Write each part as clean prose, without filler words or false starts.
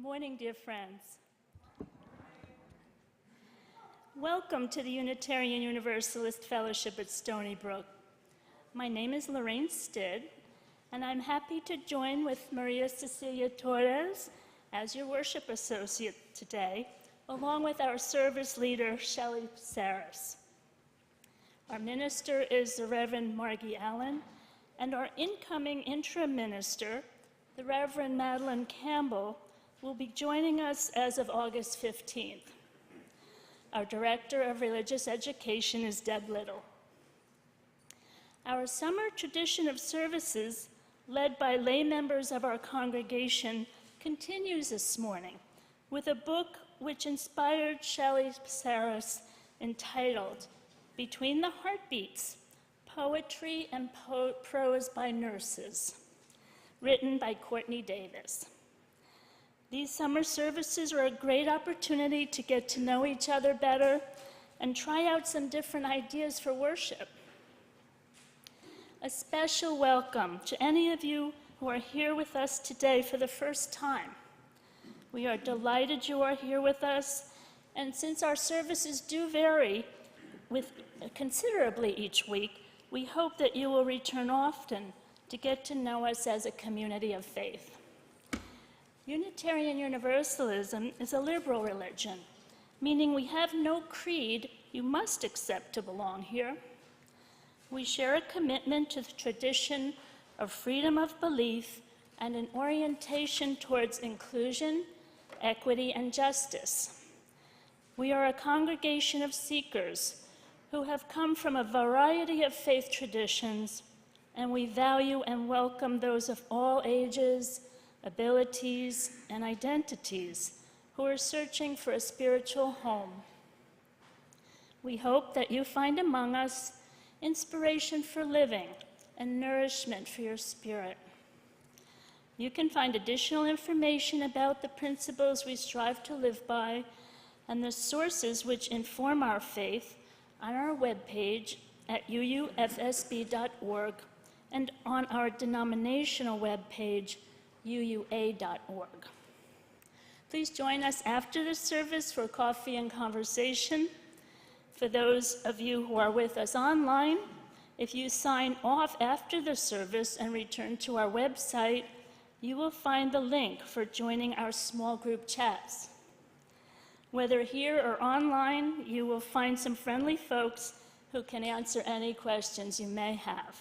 morning, dear friends. Welcome to the Unitarian Universalist Fellowship at Stony Brook. My name is Lorraine Stidd, and I'm happy to join with Maria-Cecilia Torres as your worship associate today, along with our service leader, Shelly, Psaris. Our minister is the Reverend Margie Allen, and our incoming interim minister, the Reverend Madeline Campbell, will be joining us as of August 15th. Our Director of Religious Education is Deb Little. Our summer tradition of services, led by lay members of our congregation, continues this morning with a book which inspired Shelly Psaris entitled Between the Heartbeats, Poetry and Prose by Nurses, written by Cortney Davis. These summer services are a great opportunity to get to know each other better and try out some different ideas for worship. A special welcome to any of you who are here with us today for the first time. We are delighted you are here with us, and since our services do vary considerably each week, we hope that you will return often to get to know us as a community of faith. Unitarian Universalism is a liberal religion, meaning we have no creed you must accept to belong here. We share a commitment to the tradition of freedom of belief and an orientation towards inclusion, equity, and justice. We are a congregation of seekers who have come from a variety of faith traditions, and we value and welcome those of all ages, abilities, and identities who are searching for a spiritual home. We hope that you find among us inspiration for living and nourishment for your spirit. You can find additional information about the principles we strive to live by and the sources which inform our faith on our webpage at UUFSB.org and on our denominational webpage, UUA.org. Please join us after the service for coffee and conversation. For those of you who are with us online, if you sign off after the service and return to our website, you will find the link for joining our small group chats. Whether here or online, you will find some friendly folks who can answer any questions you may have.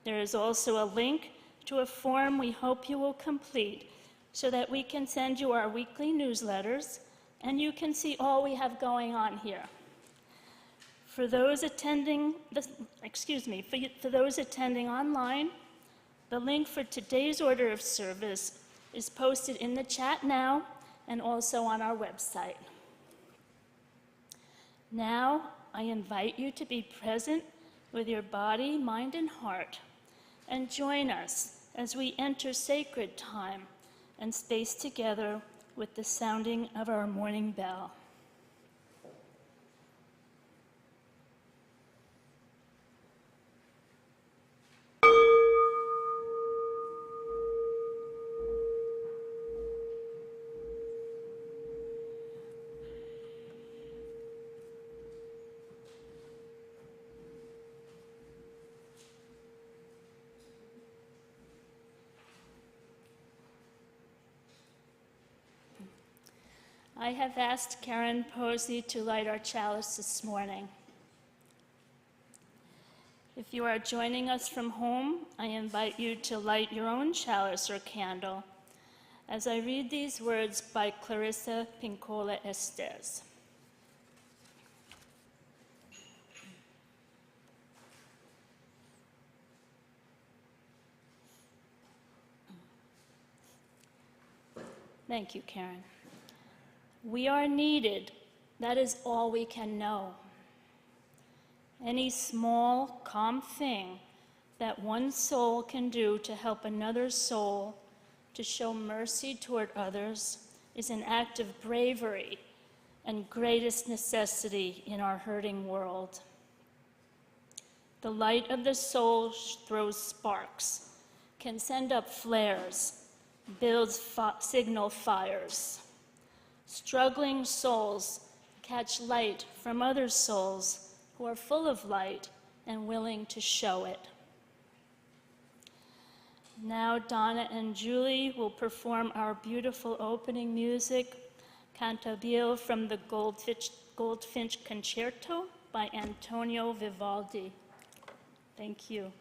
There is also a link to a form we hope you will complete so that we can send you our weekly newsletters and you can see all we have going on here. For those attending, for those attending online, the link for today's order of service is posted in the chat now and also on our website. Now, I invite you to be present with your body, mind, and heart, and join us as we enter sacred time and space together with the sounding of our morning bell. I have asked Karen Posey to light our chalice this morning. If you are joining us from home, I invite you to light your own chalice or candle as I read these words by Clarissa Pinkola Estes. Thank you, Karen. We are needed. That is all we can know. Any small, calm thing that one soul can do to help another soul, to show mercy toward others, is an act of bravery and greatest necessity in our hurting world. The light of the soul throws sparks, can send up flares, builds signal fires. Struggling souls catch light from other souls who are full of light and willing to show it. Now Donna and Julie will perform our beautiful opening music, Cantabile from the Goldfinch Concerto by Antonio Vivaldi. Thank you.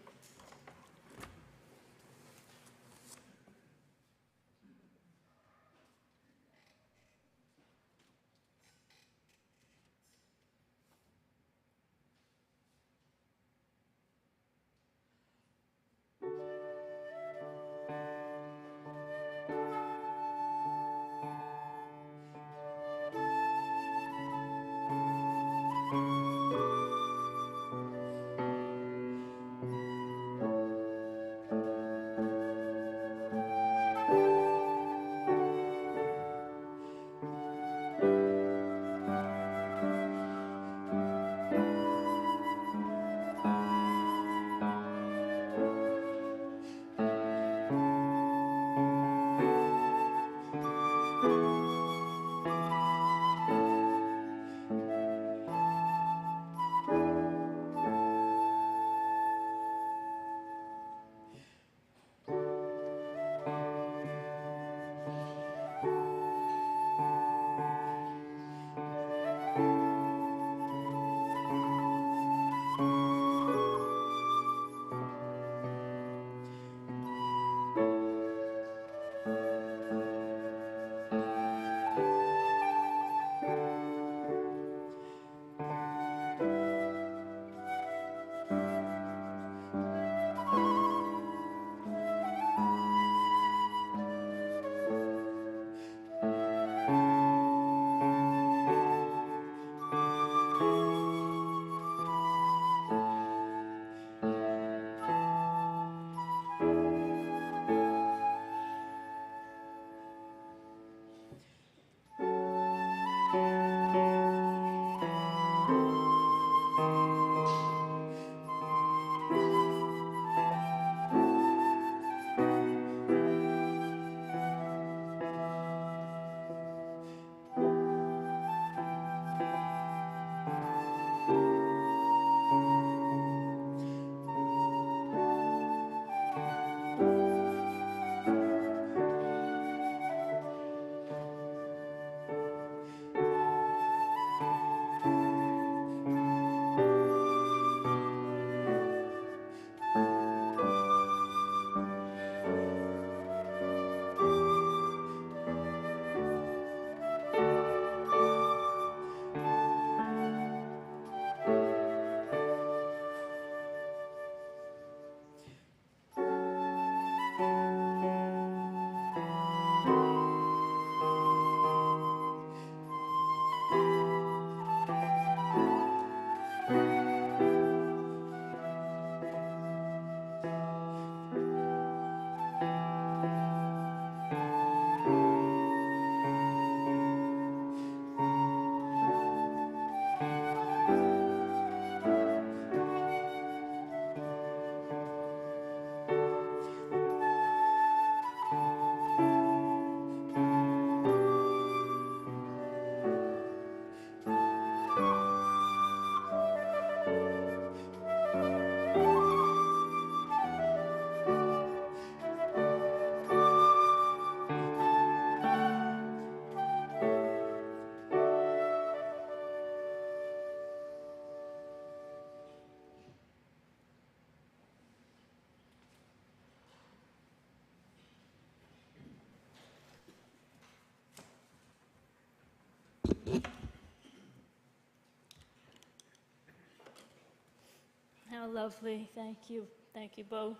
How lovely. Thank you. Thank you both.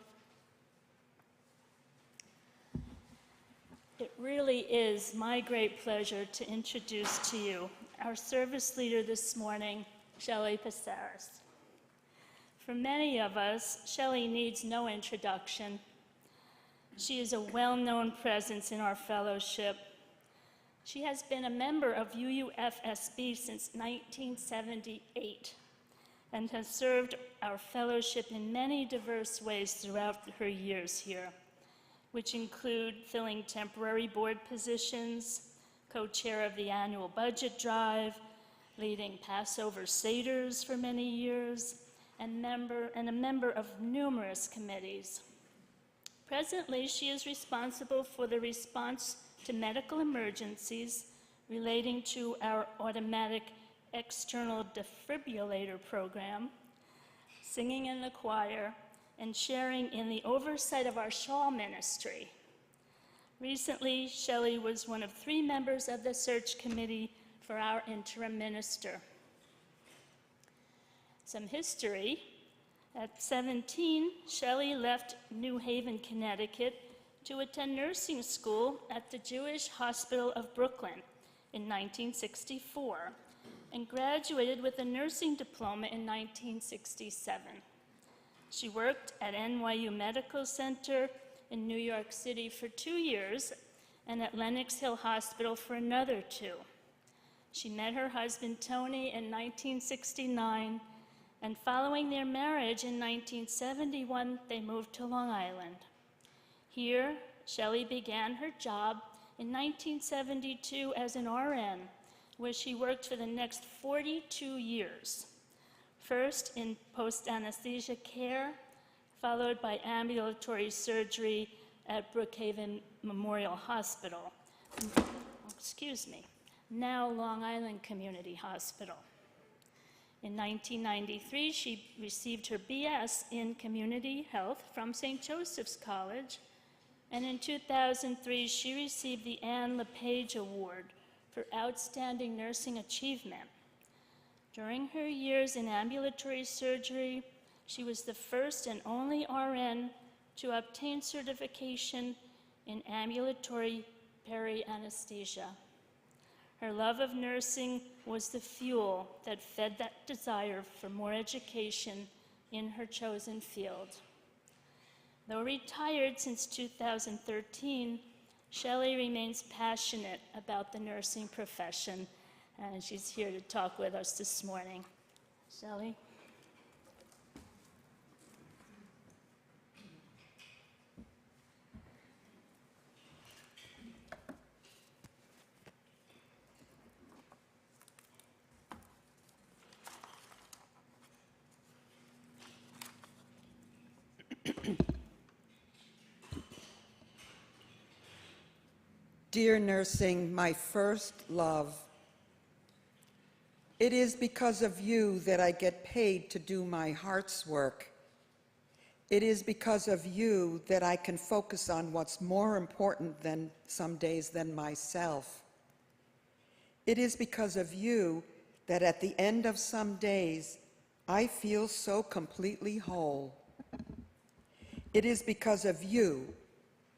It really is my great pleasure to introduce to you our service leader this morning, Shelly Psaris. For many of us, Shelly needs no introduction. She is a well-known presence in our fellowship. She has been a member of UUFSB since 1978 and has served our fellowship in many diverse ways throughout her years here, which include filling temporary board positions, co-chair of the annual budget drive, leading Passover Seders for many years, and a member of numerous committees. Presently, she is responsible for the response to medical emergencies relating to our automatic external defibrillator program, singing in the choir, and sharing in the oversight of our shawl ministry. Recently, Shelly was one of 3 members of the search committee for our interim minister. Some history. At 17, Shelly left New Haven, Connecticut to attend nursing school at the Jewish Hospital of Brooklyn in 1964 and graduated with a nursing diploma in 1967. She worked at NYU Medical Center in New York City for 2 years and at Lenox Hill Hospital for another 2. She met her husband Tony in 1969, and following their marriage in 1971, they moved to Long Island. Here, Shelly began her job in 1972 as an RN, where she worked for the next 42 years. First in post-anesthesia care, followed by ambulatory surgery at Brookhaven Memorial Hospital. Now Long Island Community Hospital. In 1993, she received her BS in Community Health from St. Joseph's College, and in 2003, she received the Anne LePage Award for Outstanding Nursing Achievement. During her years in ambulatory surgery, she was the first and only RN to obtain certification in ambulatory peri-anesthesia. Her love of nursing was the fuel that fed that desire for more education in her chosen field. Though retired since 2013, Shelly remains passionate about the nursing profession, and she's here to talk with us this morning. Shelly? Dear nursing, my first love, it is because of you that I get paid to do my heart's work. It is because of you that I can focus on what's more important than some days than myself. It is because of you that at the end of some days, I feel so completely whole. It is because of you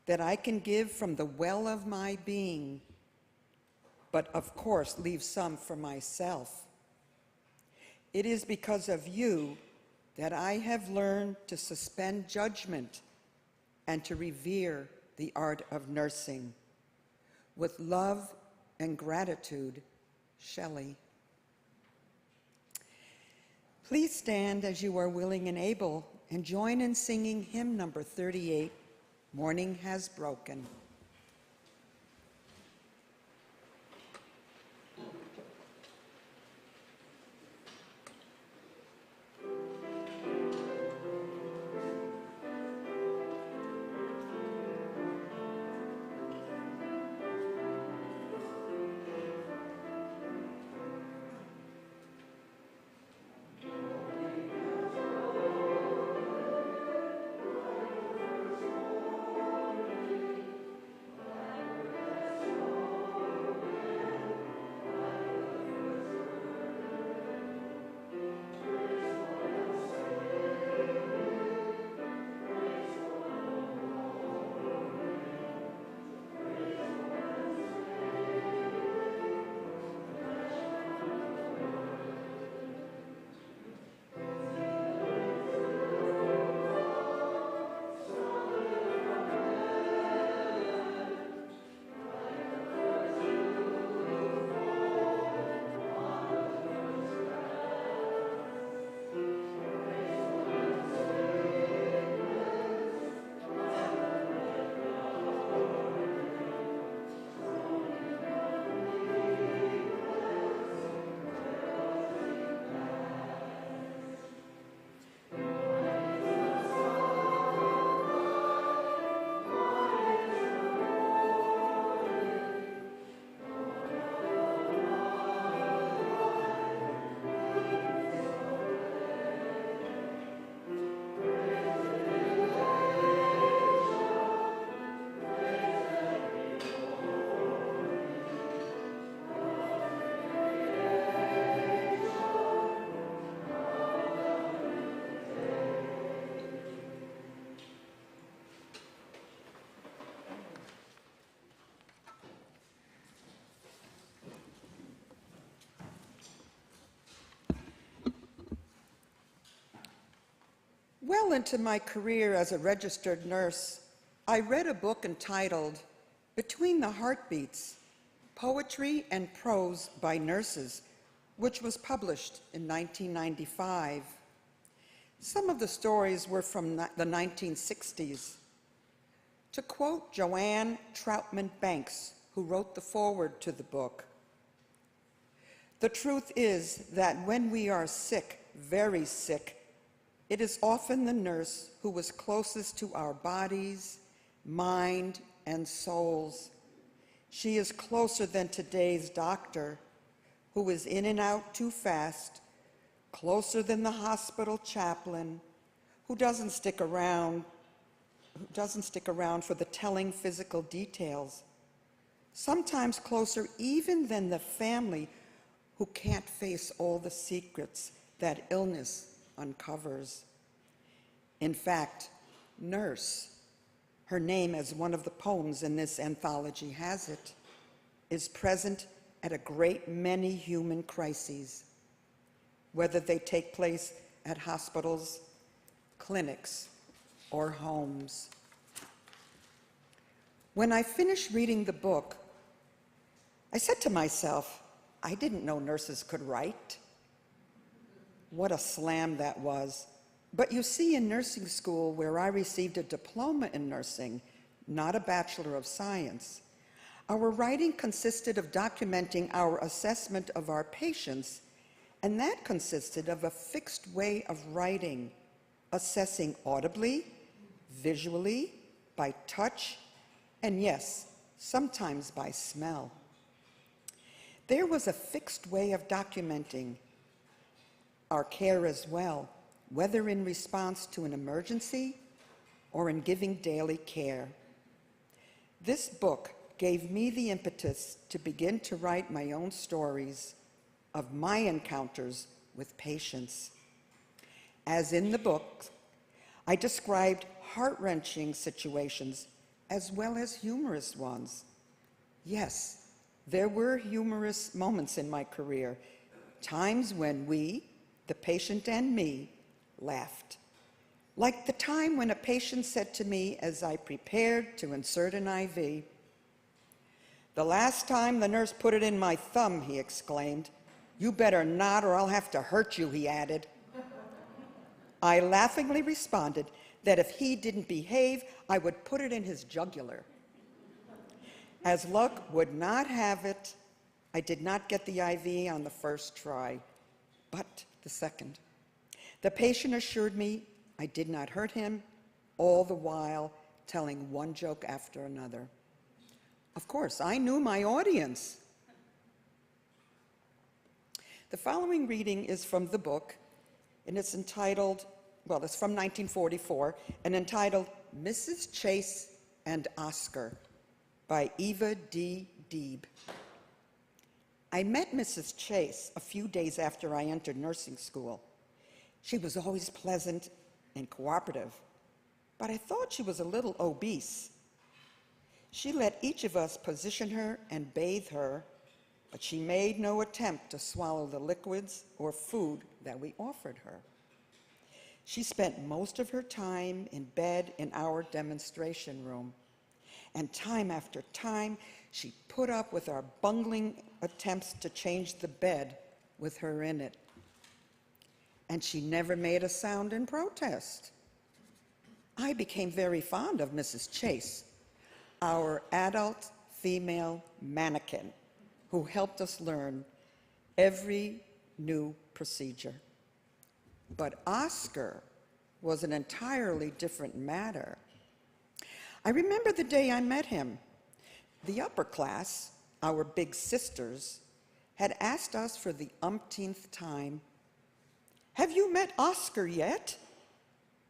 that I can give from the well of my being, but of course leave some for myself. It is because of you that I have learned to suspend judgment and to revere the art of nursing. With love and gratitude, Shelly. Please stand as you are willing and able and join in singing hymn number 38, Morning Has Broken. well into my career as a registered nurse, I read a book entitled Between the Heartbeats, Poetry and Prose by Nurses, which was published in 1995. Some of the stories were from the 1960s. To quote Joanne Troutman Banks, who wrote the foreword to the book, "The truth is that when we are sick, very sick, it is often the nurse who was closest to our bodies, mind, and souls. She is closer than today's doctor, who is in and out too fast, closer than the hospital chaplain, who doesn't stick around for the telling physical details, sometimes closer even than the family who can't face all the secrets that illness uncovers. In fact, nurse, her name as one of the poems in this anthology has it, is present at a great many human crises, whether they take place at hospitals, clinics, or homes." When I finished reading the book, I said to myself, I didn't know nurses could write. What a slam that was. But you see, in nursing school, where I received a diploma in nursing, not a Bachelor of Science, our writing consisted of documenting our assessment of our patients, and that consisted of a fixed way of writing, assessing audibly, visually, by touch, and yes, sometimes by smell. There was a fixed way of documenting our care as well, whether in response to an emergency or in giving daily care. This book gave me the impetus to begin to write my own stories of my encounters with patients. As in the book, I described heart-wrenching situations as well as humorous ones. Yes, there were humorous moments in my career, times when we, the patient and me, laughed. Like the time when a patient said to me as I prepared to insert an IV, "The last time the nurse put it in my thumb," he exclaimed. "You better not or I'll have to hurt you," he added. I laughingly responded that if he didn't behave, I would put it in his jugular. As luck would not have it, I did not get the IV on the first try, but the second. The patient assured me I did not hurt him, all the while telling one joke after another. Of course, I knew my audience. The following reading is from the book, and it's entitled, well, it's from 1944, and entitled Mrs. Chase and Oscar by Eva D. Deeb. I met Mrs. Chase a few days after I entered nursing school. She was always pleasant and cooperative, but I thought she was a little obese. She let each of us position her and bathe her, but she made no attempt to swallow the liquids or food that we offered her. She spent most of her time in bed in our demonstration room, and time after time, she put up with our bungling attempts to change the bed with her in it. And she never made a sound in protest. I became very fond of Mrs. Chase, our adult female mannequin, who helped us learn every new procedure. But Oscar was an entirely different matter. I remember the day I met him. The upper class, our big sisters, had asked us for the umpteenth time, "Have you met Oscar yet?"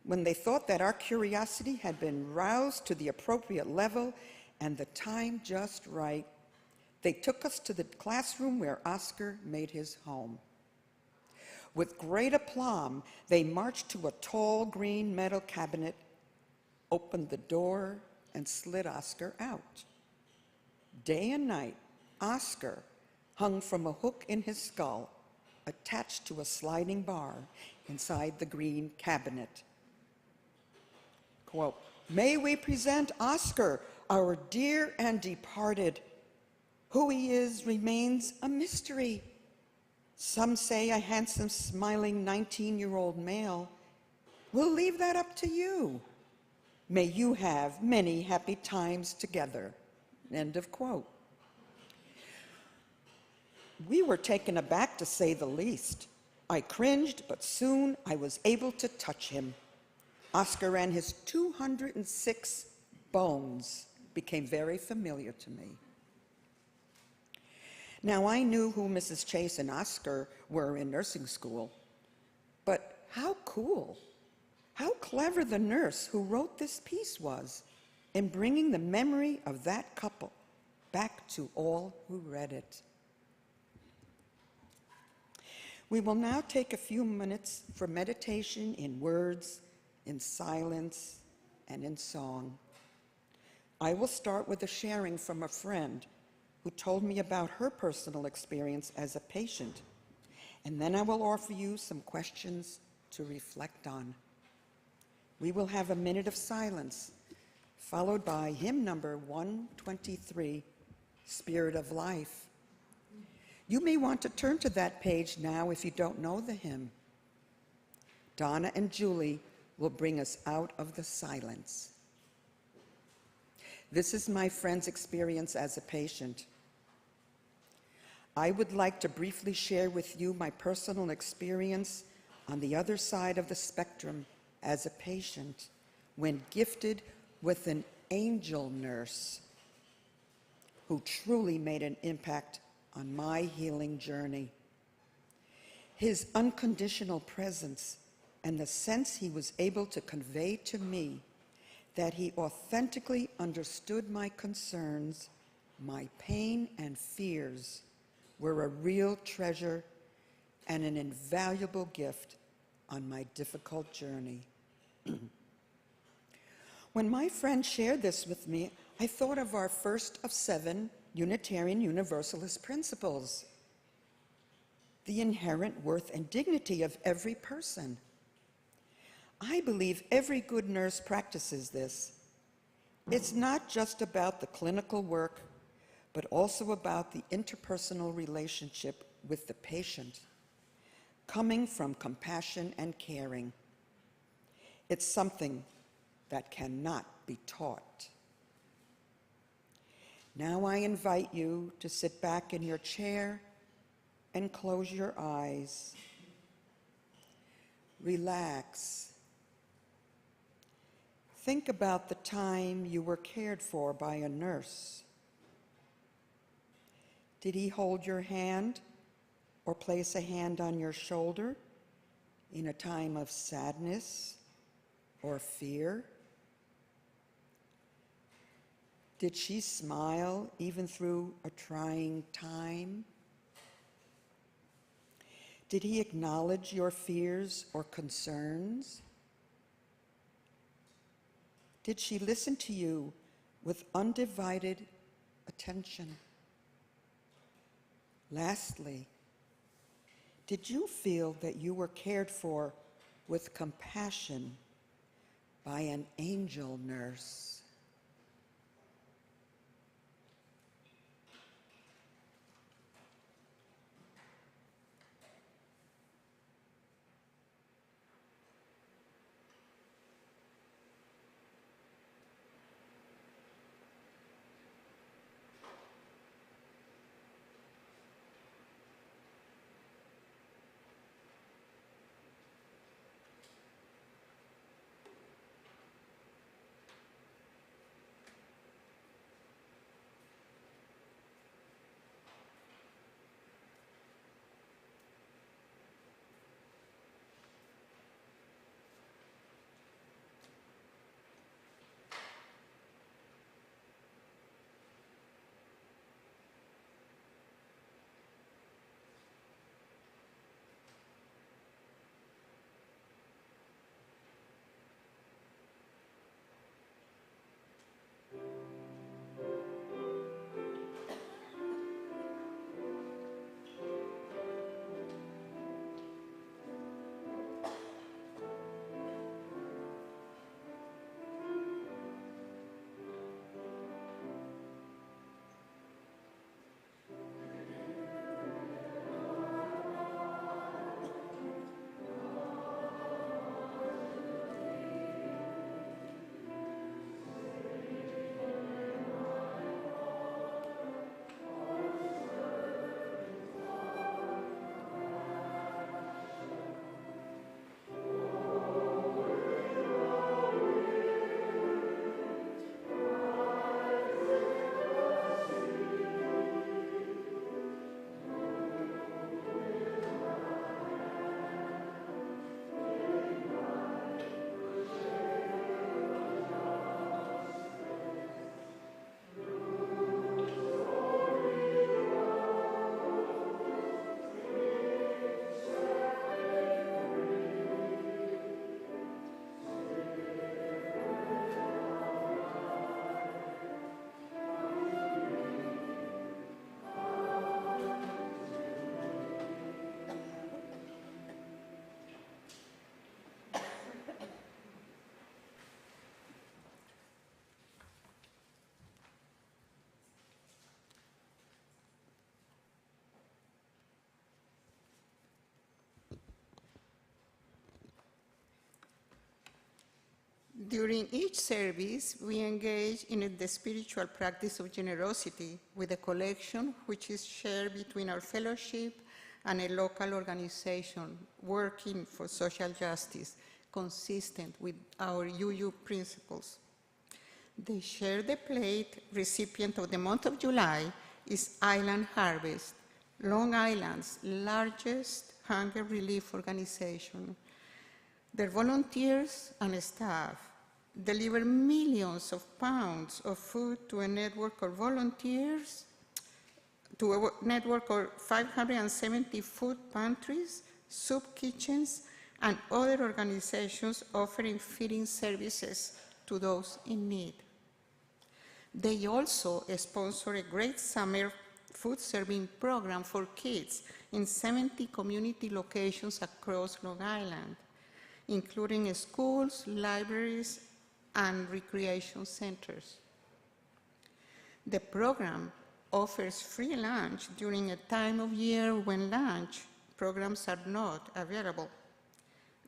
When they thought that our curiosity had been roused to the appropriate level and the time just right, they took us to the classroom where Oscar made his home. With great aplomb, they marched to a tall green metal cabinet, opened the door, and slid Oscar out. Day and night, Oscar hung from a hook in his skull, attached to a sliding bar inside the green cabinet. Quote, "May we present Oscar, our dear and departed. Who he is remains a mystery. Some say a handsome, smiling 19-year-old male. We'll leave that up to you. May you have many happy times together." End of quote. We were taken aback, to say the least. I cringed, but soon I was able to touch him. Oscar and his 206 bones became very familiar to me. Now, I knew who Mrs. Chase and Oscar were in nursing school, but how cool, how clever the nurse who wrote this piece was in bringing the memory of that couple back to all who read it. We will now take a few minutes for meditation in words, in silence, and in song. I will start with a sharing from a friend who told me about her personal experience as a patient, and then I will offer you some questions to reflect on. We will have a minute of silence, followed by hymn number 123, Spirit of Life. You may want to turn to that page now if you don't know the hymn. Donna and Julie will bring us out of the silence. This is my friend's experience as a patient. I would like to briefly share with you my personal experience on the other side of the spectrum as a patient when gifted with an angel nurse who truly made an impact on my healing journey. His unconditional presence and the sense he was able to convey to me that he authentically understood my concerns, my pain and fears were a real treasure and an invaluable gift on my difficult journey. When my friend shared this with me, I thought of our first of 7 Unitarian Universalist principles: the inherent worth and dignity of every person. I believe every good nurse practices this. It's not just about the clinical work, but also about the interpersonal relationship with the patient, coming from compassion and caring. It's something that cannot be taught. Now I invite you to sit back in your chair and close your eyes. Relax. Think about the time you were cared for by a nurse. Did he hold your hand or place a hand on your shoulder in a time of sadness or fear? Did she smile even through a trying time? Did he acknowledge your fears or concerns? Did she listen to you with undivided attention? Lastly, did you feel that you were cared for with compassion by an angel nurse? During each service, we engage in the spiritual practice of generosity with a collection which is shared between our fellowship and a local organization working for social justice, consistent with our UU principles. The Share the Plate recipient of the month of July is Island Harvest, Long Island's largest hunger relief organization. Their volunteers and staff deliver millions of pounds of food to a network of volunteers, to a network of 570 food pantries, soup kitchens, and other organizations offering feeding services to those in need. They also sponsor a great summer food serving program for kids in 70 community locations across Long Island, including schools, libraries, and recreation centers. The program offers free lunch during a time of year when lunch programs are not available.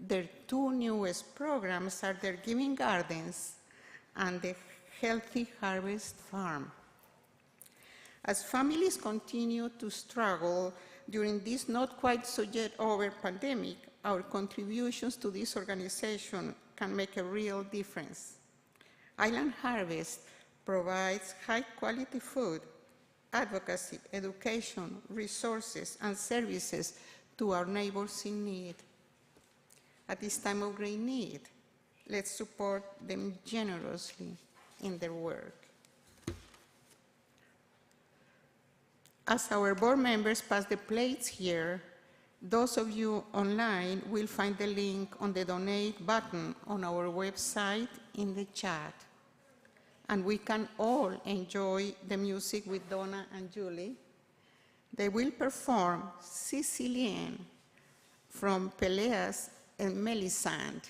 Their two newest programs are their Giving Gardens and the Healthy Harvest Farm. As families continue to struggle during this not quite so yet over pandemic, our contributions to this organization can make a real difference. Island Harvest provides high-quality food, advocacy, education, resources, and services to our neighbors in need. At this time of great need, let's support them generously in their work. As our board members pass the plates here, those of you online will find the link on the donate button on our website in the chat. And we can all enjoy the music with Donna and Julie. They will perform Sicilian from Peleas and Melisande.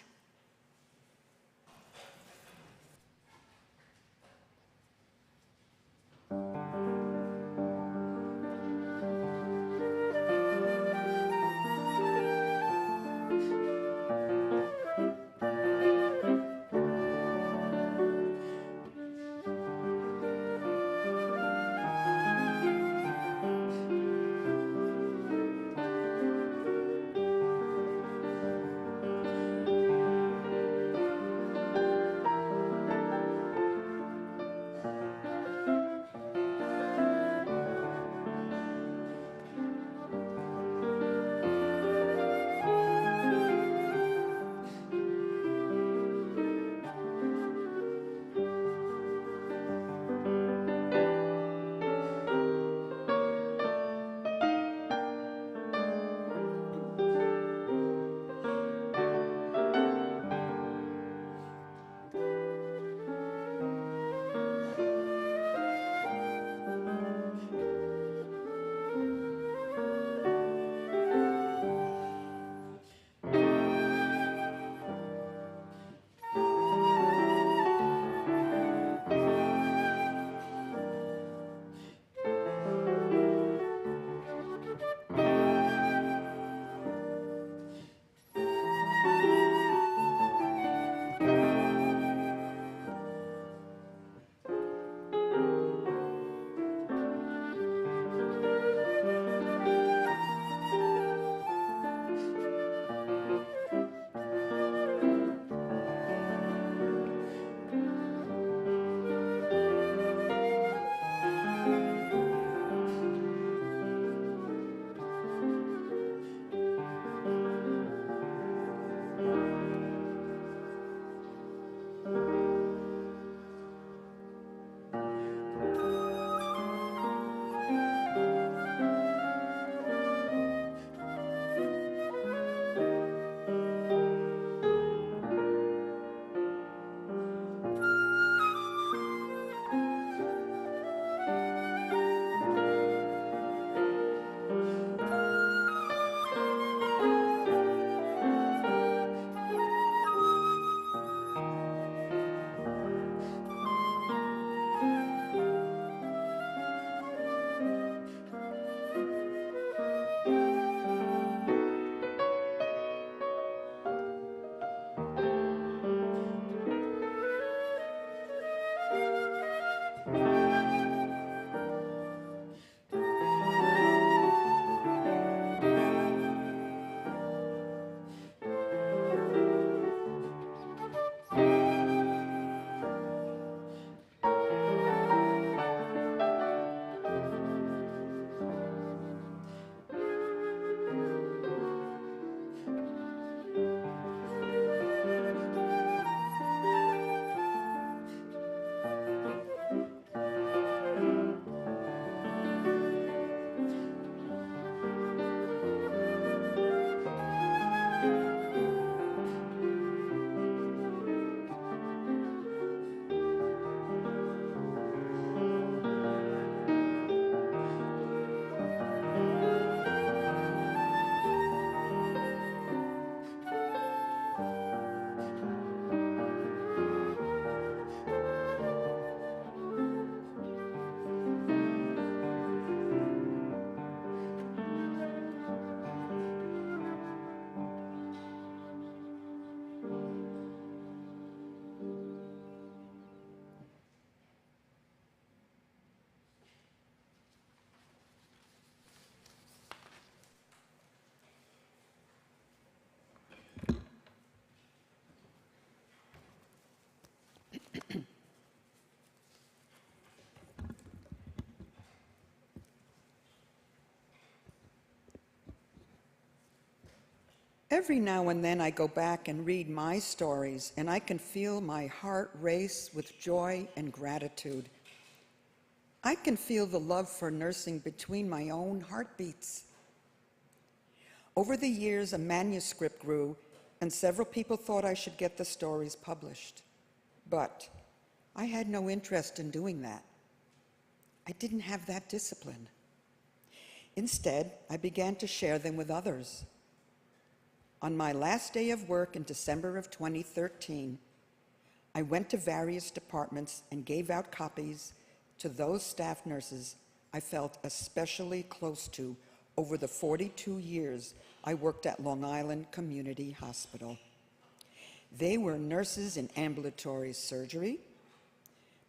Every now and then I go back and read my stories, and I can feel my heart race with joy and gratitude. I can feel the love for nursing between my own heartbeats. Over the years, a manuscript grew, and several people thought I should get the stories published. But I had no interest in doing that. I didn't have that discipline. Instead, I began to share them with others. On my last day of work in December of 2013, I went to various departments and gave out copies to those staff nurses I felt especially close to over the 42 years I worked at Long Island Community Hospital. They were nurses in ambulatory surgery,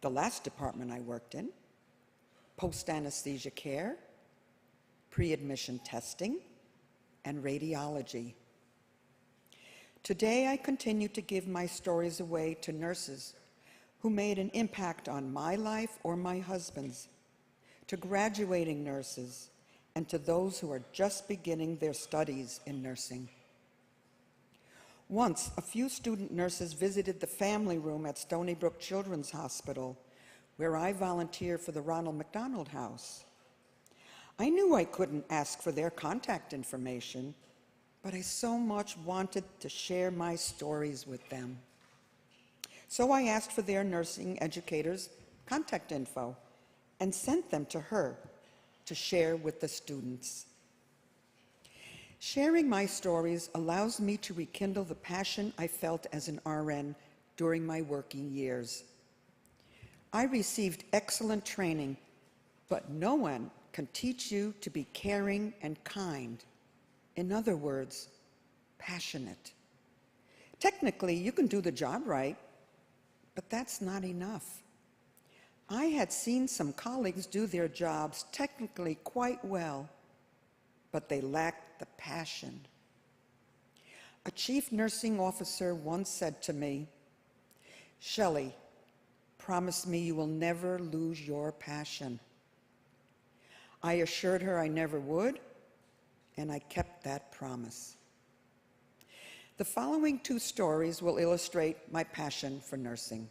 the last department I worked in, post-anesthesia care, pre-admission testing, and radiology. Today, I continue to give my stories away to nurses who made an impact on my life or my husband's, to graduating nurses, and to those who are just beginning their studies in nursing. Once, a few student nurses visited the family room at Stony Brook Children's Hospital, where I volunteer for the Ronald McDonald House. I knew I couldn't ask for their contact information, but I so much wanted to share my stories with them. So I asked for their nursing educators' contact info and sent them to her to share with the students. Sharing my stories allows me to rekindle the passion I felt as an RN during my working years. I received excellent training, but no one can teach you to be caring and kind. In other words, passionate. Technically, you can do the job right, but that's not enough. I had seen some colleagues do their jobs technically quite well, but they lacked the passion. A chief nursing officer once said to me, "Shelly, promise me you will never lose your passion." I assured her I never would, and I kept that promise. The following two stories will illustrate my passion for nursing.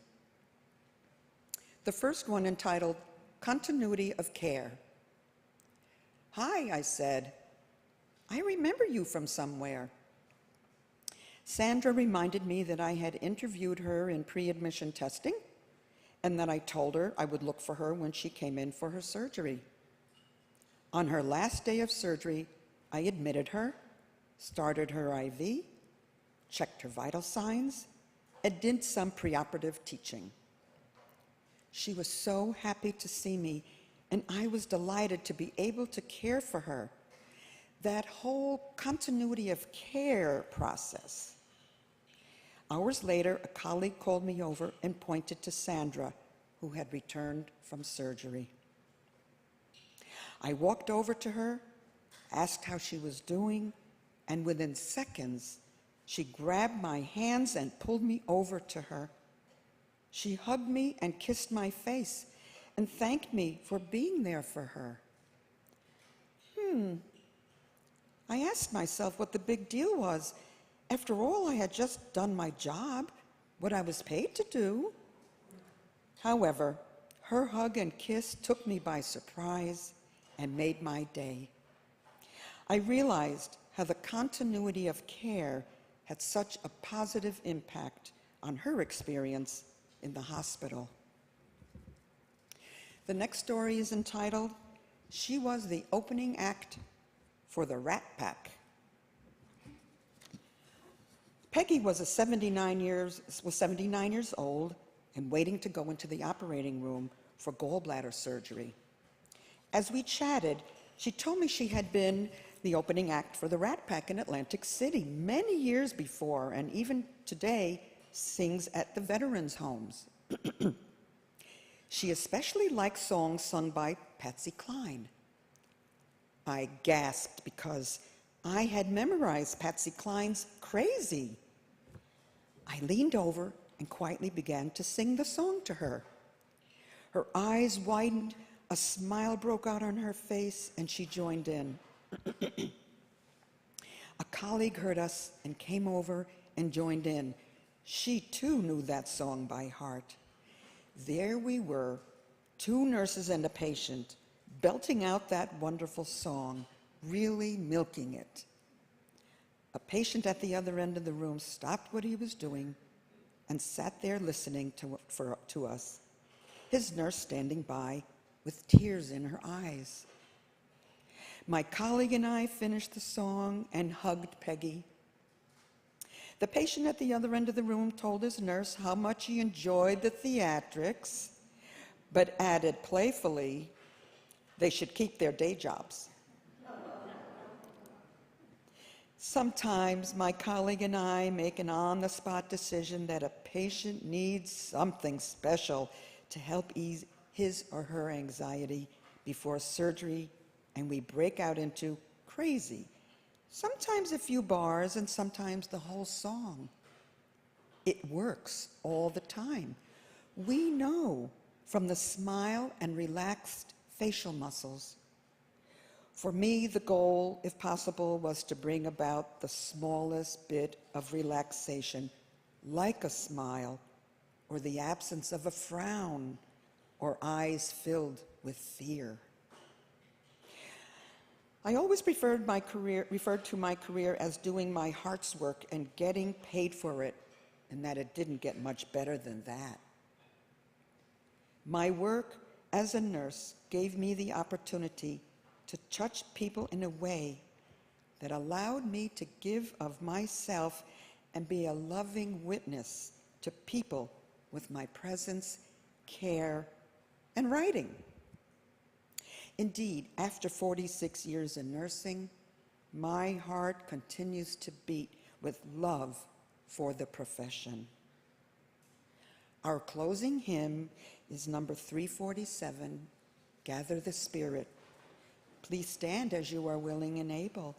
The first one, entitled Continuity of Care. "Hi," I said. "I remember you from somewhere." Sandra reminded me that I had interviewed her in pre-admission testing and that I told her I would look for her when she came in for her surgery. On her last day of surgery, I admitted her, started her IV, checked her vital signs, and did some preoperative teaching. She was so happy to see me, and I was delighted to be able to care for her. That whole continuity of care process. Hours later, a colleague called me over and pointed to Sandra, who had returned from surgery. I walked over to her, asked how she was doing, and within seconds, she grabbed my hands and pulled me over to her. She hugged me and kissed my face and thanked me for being there for her. I asked myself what the big deal was. After all, I had just done my job, what I was paid to do. However, her hug and kiss took me by surprise and made my day. I realized how the continuity of care had such a positive impact on her experience in the hospital. The next story is entitled, She Was the Opening Act for the Rat Pack. Peggy was 79 years old and waiting to go into the operating room for gallbladder surgery. As we chatted, she told me she had been the opening act for the Rat Pack in Atlantic City many years before, and even today sings at the veterans' homes. She especially likes songs sung by Patsy Cline. I gasped because I had memorized Patsy Cline's Crazy. I leaned over and quietly began to sing the song to her. Her eyes widened, a smile broke out on her face, and she joined in. A colleague heard us and came over and joined in. She too knew that song by heart. There we were, two nurses and a patient, belting out that wonderful song, really milking it. A patient at the other end of the room stopped what he was doing and sat there listening to us, his nurse standing by with tears in her eyes. My colleague and I finished the song and hugged Peggy. The patient at the other end of the room told his nurse how much he enjoyed the theatrics, but added playfully, they should keep their day jobs. Sometimes my colleague and I make an on-the-spot decision that a patient needs something special to help ease his or her anxiety before surgery, and we break out into crazy, sometimes a few bars and sometimes the whole song. It works all the time. We know from the smile and relaxed facial muscles. For me, the goal, if possible, was to bring about the smallest bit of relaxation, like a smile, or the absence of a frown, or eyes filled with fear. I always referred to my career as doing my heart's work and getting paid for it, and that it didn't get much better than that. My work as a nurse gave me the opportunity to touch people in a way that allowed me to give of myself and be a loving witness to people with my presence, care, and writing. Indeed, after 46 years in nursing, my heart continues to beat with love for the profession. Our closing hymn is number 347, Gather the Spirit. Please stand as you are willing and able.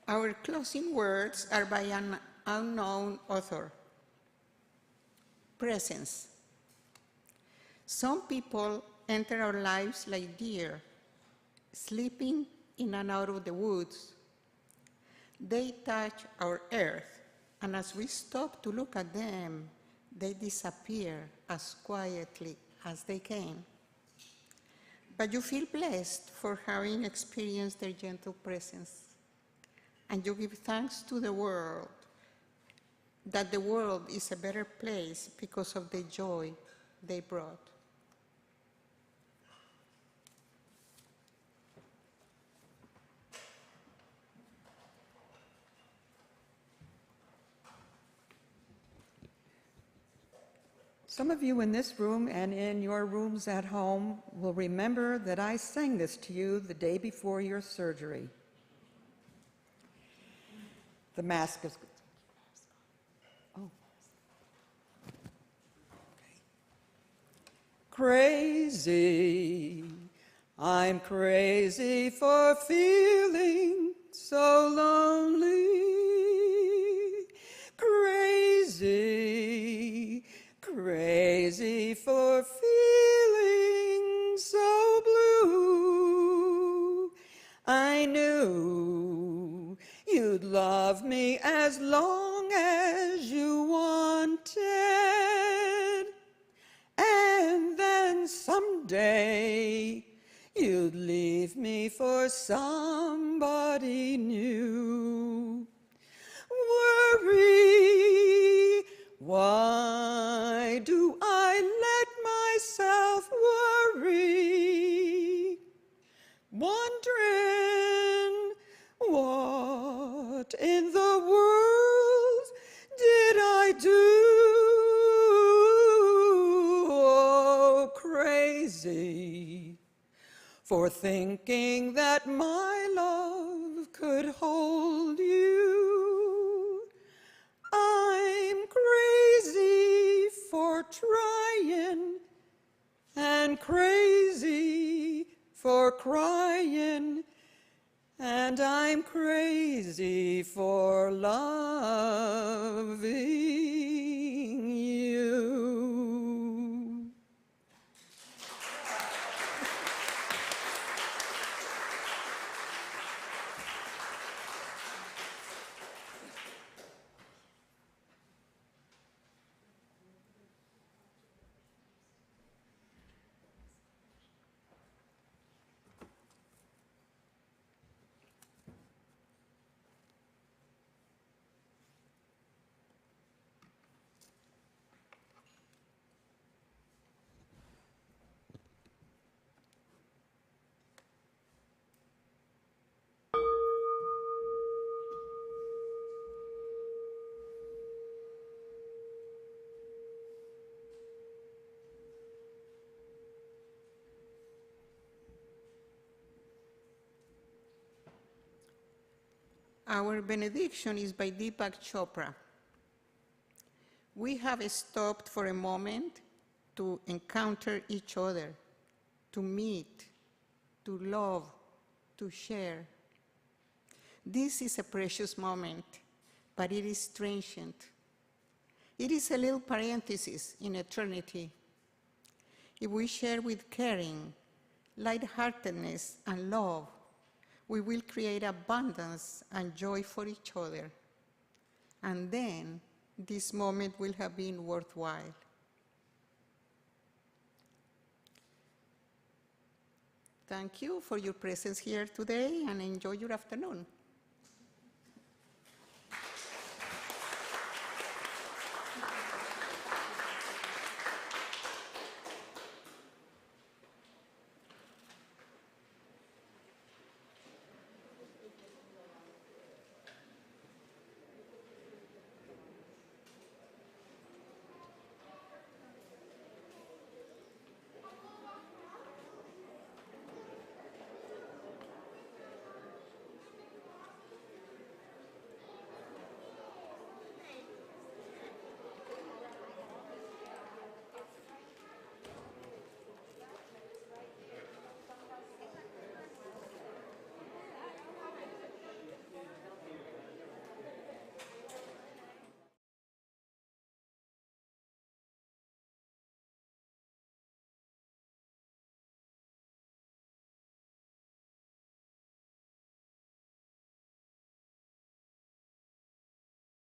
Our closing words are by an unknown author. Presence. Some people enter our lives like deer, sleeping in and out of the woods. They touch our earth, and as we stop to look at them, they disappear as quietly as they came. But you feel blessed for having experienced their gentle presence. And you give thanks to the world, that the world is a better place because of the joy they brought. Some of you in this room and in your rooms at home will remember that I sang this to you the day before your surgery. The mask is... Oh. Okay. Crazy, I'm crazy for feeling so lonely. Crazy, crazy for feeling so blue. I knew you'd love me as long as you wanted, and then someday you'd leave me for somebody new. Worry, why do I let myself worry? Wondering what in the world did I do? Oh, crazy for thinking that my love could hold you. I'm crazy for trying and crazy for crying, and I'm crazy for loving you. Our benediction is by Deepak Chopra. We have stopped for a moment to encounter each other, to meet, to love, to share. This is a precious moment, but it is transient. It is a little parenthesis in eternity. If we share with caring, lightheartedness, and love, we will create abundance and joy for each other. And then this moment will have been worthwhile. Thank you for your presence here today, and enjoy your afternoon.